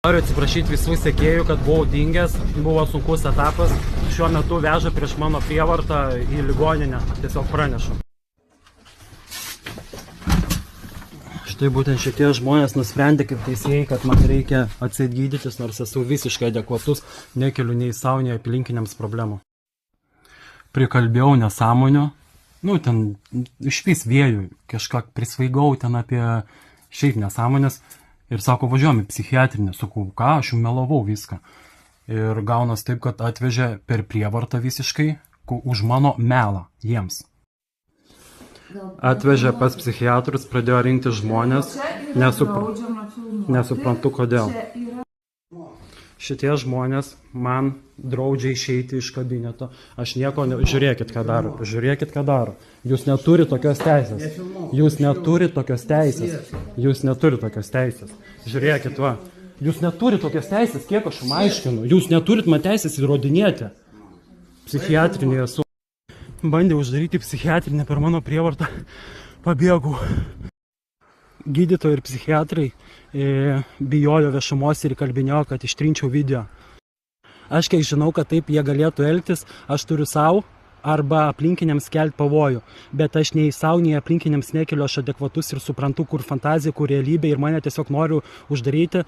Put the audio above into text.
Noriu atsiprašyti visų sekėjų, kad buvau dingęs, buvo sunkus etapas. Šiuo metu veža prieš mano prievartą į ligoninę, tiesiog pranešu. Štai būtent šitie žmonės nusprendė kaip teisėjai, kad man reikia atsigydytis, nors esu visiškai adekvatus, nekeliu nei savo, nei aplinkiniams problemų. Prikalbėjau nesąmonių, ten išvis vėjų, kažką prisvaigau ten apie šiaip nesąmonės. Ir sako, važiuojam į psichiatrinę. Sakau, ką, aš jums melavau viską. Ir gaunas taip, kad atvežė per prievartą visiškai už mano melą jiems. Atvežė pas psichiatrus, pradėjo rinkti žmonės. Nesuprantu kodėl. Šitie žmonės man draudžia išeiti iš kabineto. Aš nieko ne... Žiūrėkit, ką daro. Žiūrėkit, ką daro. Jūs neturite tokios teisės. Jūs neturite tokios teisės. Jūs neturite tokios teisės. Žiūrėkit, va. Jūs neturite tokios teisės, kiek aš jums aiškinu. Jūs neturite man teisės įrodinėti. Psichiatrinėje esu. Bandė uždaryti psichiatrinę per mano prievartą. Pabėgau. Gydytojai ir psichiatrai bijojo viešumos ir kalbinėjo, kad ištrinčiau video. Aš kiek žinau, kad taip jie galėtų elgtis, aš turiu savo arba aplinkiniams kelti pavojų. Bet aš nei savo, nei aplinkiniams nekeliu, aš adekvatus ir suprantu, kur fantazija, kur realybė ir mane tiesiog noriu uždaryti.